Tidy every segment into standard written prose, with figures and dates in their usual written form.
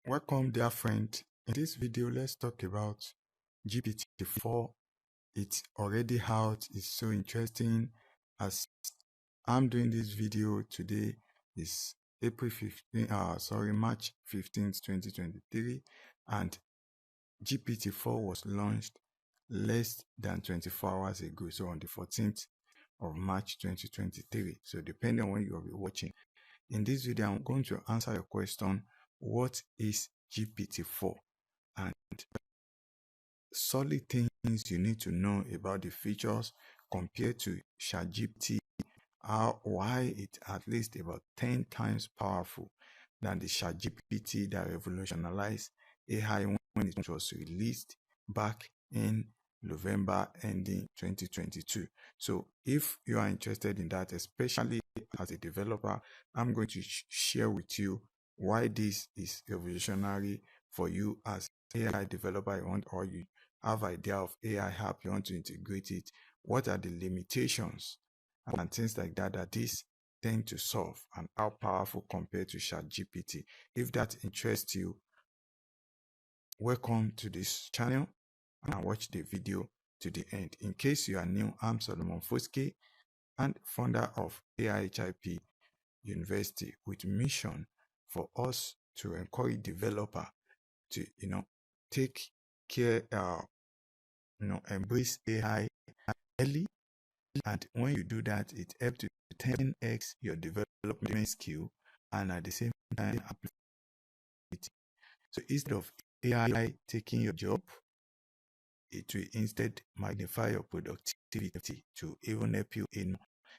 Welcome, dear friend. In this video, let's talk about GPT-4. It's already out. It's so interesting. As I'm doing this video today, is March 15th, 2023, and GPT-4 was launched less than 24 hours ago, so on the 14th of March 2023. So depending on when you will be watching. In this video, I'm going to answer your question, what is GPT-4? And solid things you need to know about the features compared to ChatGPT, why it's at least about 10 times powerful than the ChatGPT that revolutionized AI when it was released back in November ending 2022. So if you are interested in that, especially as a developer, I'm going to share with you why this is revolutionary for you as AI developer you want, or you have idea of AI app you want to integrate it. What are the limitations and things like that that this tend to solve, and how powerful compared to ChatGPT. If that interests you, welcome to this channel and watch the video to the end. In case you are new, I'm Solomon Foskaay and founder of AiHiPUniversity, with mission for us to encourage developer to take care, embrace AI early, and when you do that, it helps to 10x your development skill and at the same time apply it. So instead of AI taking your job, it will instead magnify your productivity to even help you in.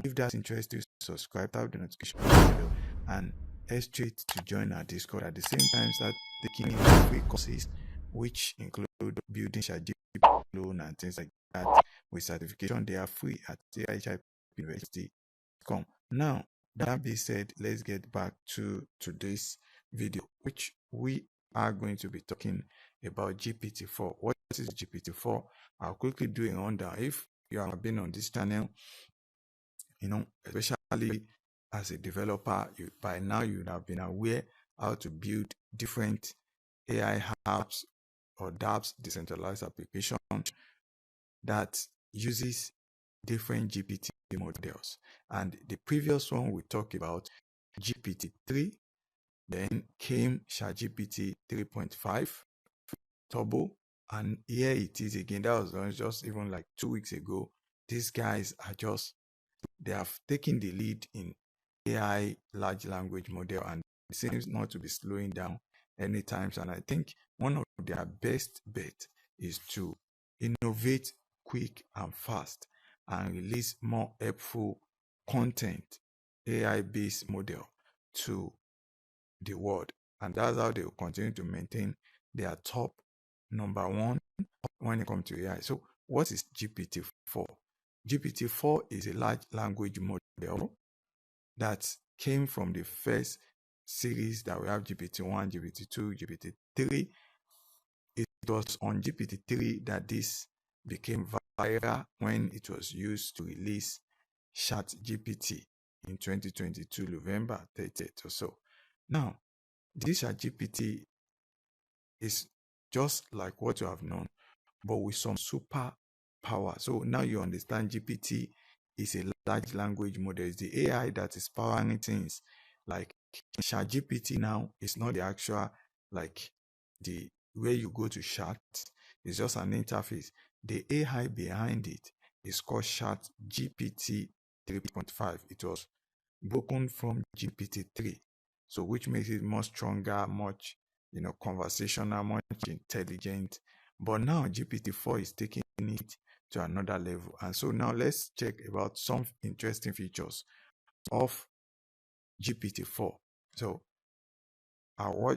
If that's interesting, subscribe, tap the notification bell, and head straight to join our Discord. At the same time, start taking free courses, which include building ChatGPT and things like that with certification. They are free at AiHiPUniversity.com. Now, that being said, let's get back to today's video, which we are going to be talking about GPT-4. What is GPT-4? I'll quickly do a rundown. If you have been on this channel, especially as a developer, by now you would have been aware how to build different AI apps or dApps, decentralized applications that uses different GPT models. And the previous one we talked about, GPT-3, then came ChatGPT 3.5 Turbo, and here it is again. That was just even like 2 weeks ago. These guys are they have taken the lead in AI large language model, and it seems not to be slowing down anytime. And I think one of their best bet is to innovate quick and fast and release more helpful content, AI-based model to the world. And that's how they will continue to maintain their top number one when it comes to AI. So what is GPT-4? GPT-4 is a large language model that came from the first series that we have, GPT-1, GPT-2, GPT-3. It was on GPT-3 that this became viral when it was used to release ChatGPT in 2022, November 30th or so. Now, this ChatGPT is just like what you have known, but with some super power. So now you understand GPT is a large language model. It's the AI that is powering things. Like ChatGPT now is not the actual, like the where you go to chat. It's just an interface. The AI behind it is called ChatGPT 3.5. It was broken from GPT-3. So which makes it more stronger, much conversational, much intelligent. But now GPT-4 is taking it to another level. And so now let's check about some interesting features of GPT-4. So I'll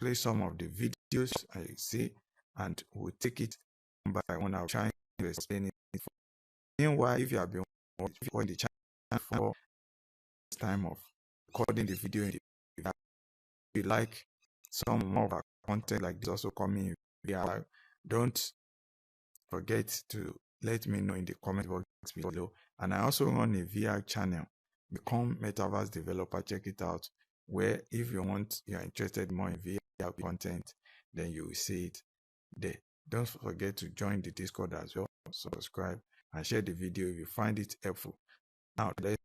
play some of the videos I see, and we'll take it one by one. I'll try to explain it. Meanwhile, if you have been watching the channel for this time of recording the video, if you like some more of our content like this also coming via, don't forget to let me know in the comment box below. And I also run a VR channel, Become Metaverse Developer. Check it out. where if you're interested more in VR content, then you will see it there. Don't forget to join the Discord as well, subscribe, and share the video if you find it helpful. Now, let's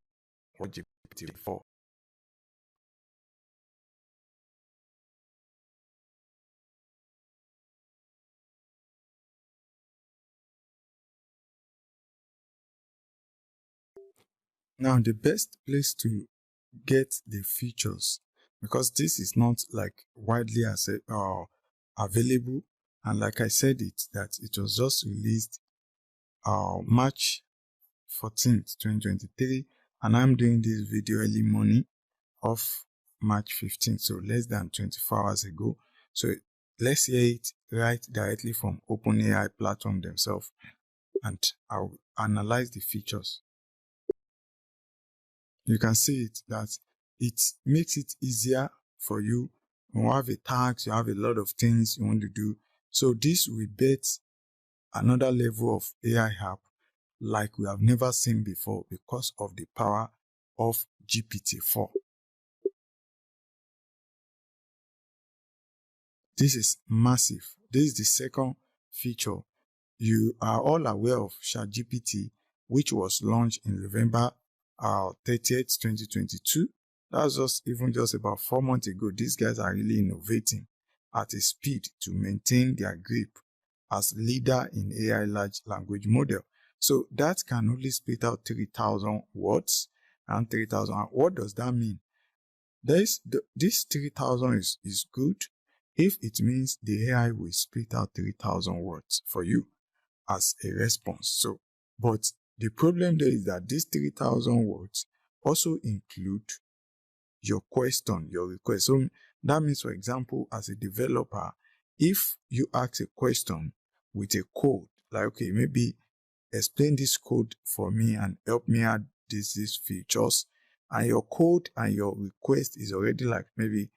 watch GPT-4. Now, the best place to get the features, because this is not like widely available, and like I said that it was just released March 14th, 2023, and I'm doing this video early morning of March 15th, so less than 24 hours ago. So let's hear it right directly from OpenAI platform themselves, and I'll analyze the features. You can see it that it makes it easier for you. You have a task, you have a lot of things you want to do. So this will bet another level of AI app like we have never seen before because of the power of GPT-4. This is massive. This is the second feature. You are all aware of ChatGPT, which was launched in November 30th, 2022. That's just about 4 months ago. These guys are really innovating at a speed to maintain their grip as leader in AI large language model. So that can only spit out 3,000 words and 3,000. What does that mean? This 3,000 is good if it means the AI will spit out 3,000 words for you as a response. So, but the problem there is that these 3,000 words also include your question, your request. So that means, for example, as a developer, if you ask a question with a code, like, okay, maybe explain this code for me and help me add these features, and your code and your request is already like maybe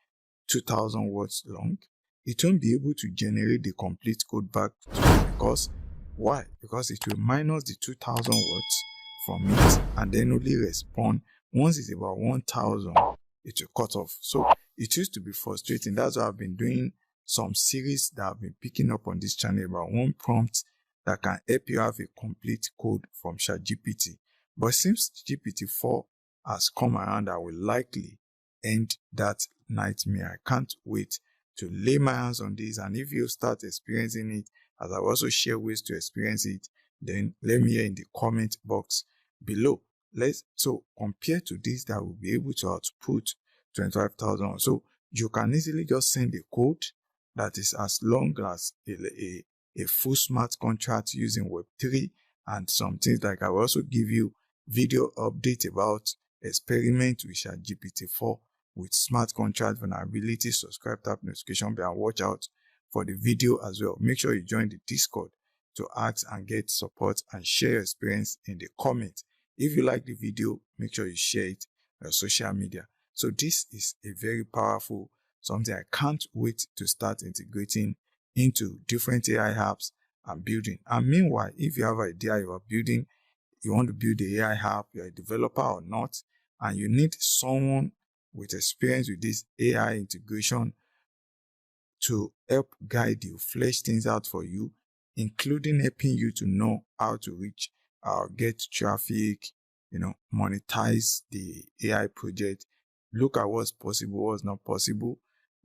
2,000 words long, it won't be able to generate the complete code back to you. Because why? Because it will minus the 2,000 words from it and then only respond once it's about 1,000. It will cut off. So it used to be frustrating. That's why I've been doing some series that I've been picking up on this channel about one prompt that can help you have a complete code from ChatGPT. But since GPT-4 has come around, I will likely end that nightmare. I can't wait to lay my hands on this. And if you start experiencing it, as I also share ways to experience it, then let me hear in the comment box below. So compare to this, that will be able to output 25,000. So you can easily just send a code that is as long as a full smart contract using Web3 and some things. Like I will also give you video update about experiment with ChatGPT4 with smart contract vulnerability. Subscribe, tap notification bell, and watch out for the video as well. Make sure you join the Discord to ask and get support, and share your experience in the comment. If you like the video, make sure you share it on social media. So this is a very powerful something I can't wait to start integrating into different AI apps and building. And meanwhile, if you have an idea you are building, you want to build the AI app, you're a developer or not, and you need someone with experience with this AI integration to help guide you, flesh things out for you, including helping you to know how to reach, get traffic, monetize the AI project, look at what's possible, what's not possible.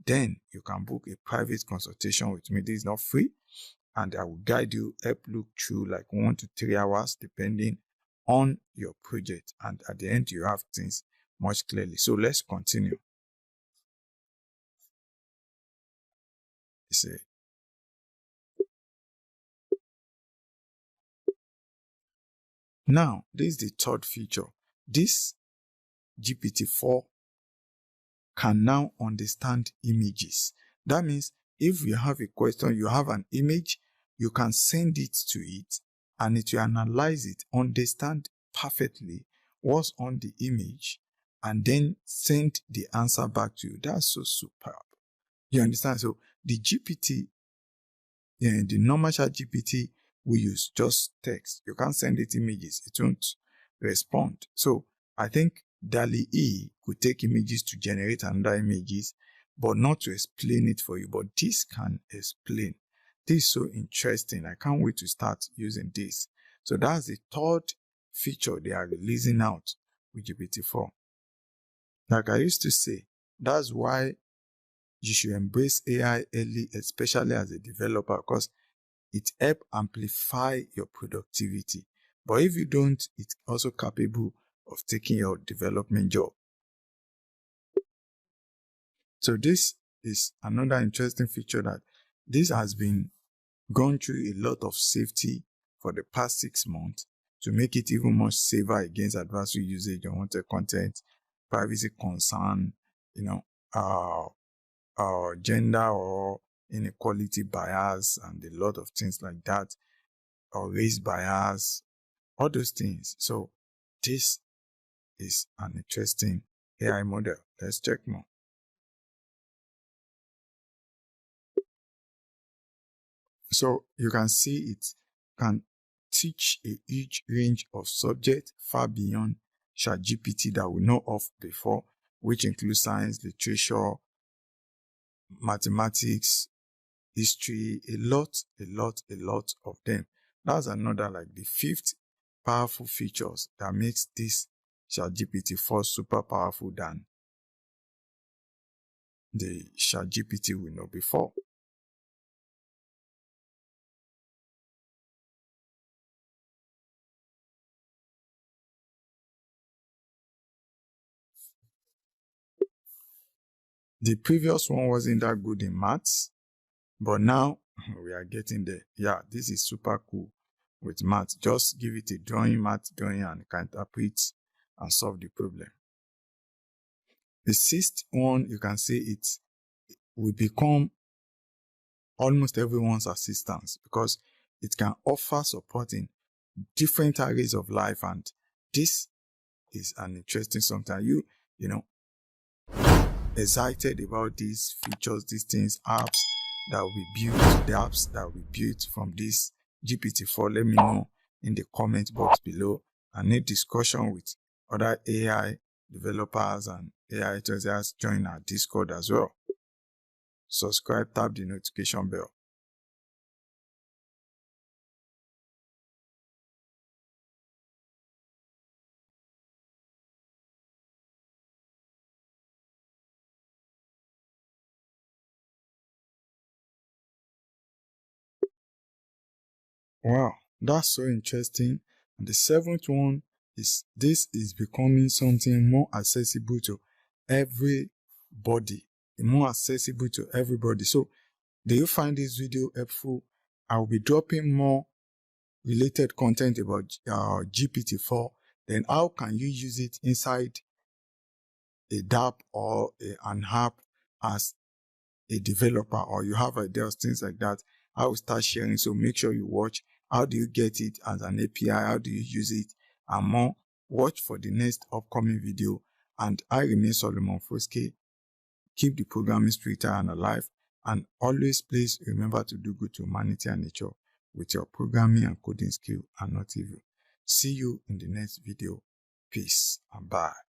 Then you can book a private consultation with me. This is not free, and I will guide you, help look through like 1 to 3 hours, depending on your project. And at the end, you have things much clearly. So let's continue. See. Now, this is the third feature. This GPT-4 can now understand images. That means if you have a question, you have an image, you can send it to it, and it will analyze it, understand perfectly what's on the image, and then send the answer back to you. That's so superb. You understand? So the GPT, the normal chat GPT, we use just text. You can't send it images. It won't respond. So I think DALL-E could take images to generate another images, but not to explain it for you. But this can explain. This is so interesting. I can't wait to start using this. So that's the third feature they are releasing out with GPT-4. Like I used to say, that's why you should embrace AI early, especially as a developer, because it helps amplify your productivity. But if you don't, it's also capable of taking your development job. So this is another interesting feature that this has been gone through a lot of safety for the past 6 months to make it even more safer against adversary usage, unwanted content, privacy concern, gender or inequality bias, and a lot of things like that, or race bias, all those things. So this is an interesting AI model. Let's check more. So you can see it can teach a huge range of subjects far beyond ChatGPT that we know of before, which includes science, literature, mathematics, history, a lot of them. That's another, like the fifth powerful features that makes this ChatGPT4 super powerful than the ChatGPT we know before. The previous one wasn't that good in maths, but now we are getting there. Yeah, this is super cool with math. Just give it a math drawing, and it can interpret and solve the problem. The sixth one, you can say it will become almost everyone's assistance because it can offer support in different areas of life, and this is an interesting something. You know, excited about these features, these things, apps that will be built, the apps that will be built from this GPT-4. Let me know in the comment box below. I need discussion with other AI developers and AI enthusiasts. Join our Discord as well. Subscribe, tap the notification bell. Wow, that's so interesting. And the seventh one is this is becoming something more accessible to everybody. More accessible to everybody. So, do you find this video helpful? I'll be dropping more related content about GPT-4. Then how can you use it inside a DApp or an app as a developer, or you have ideas, things like that? I will start sharing. So make sure you watch. How do you get it as an API? How do you use it? And more. Watch for the next upcoming video. And I remain Solomon Foskaay. Keep the programming spirit and alive. And always, please remember to do good to humanity and nature with your programming and coding skill and not evil. See you in the next video. Peace and bye.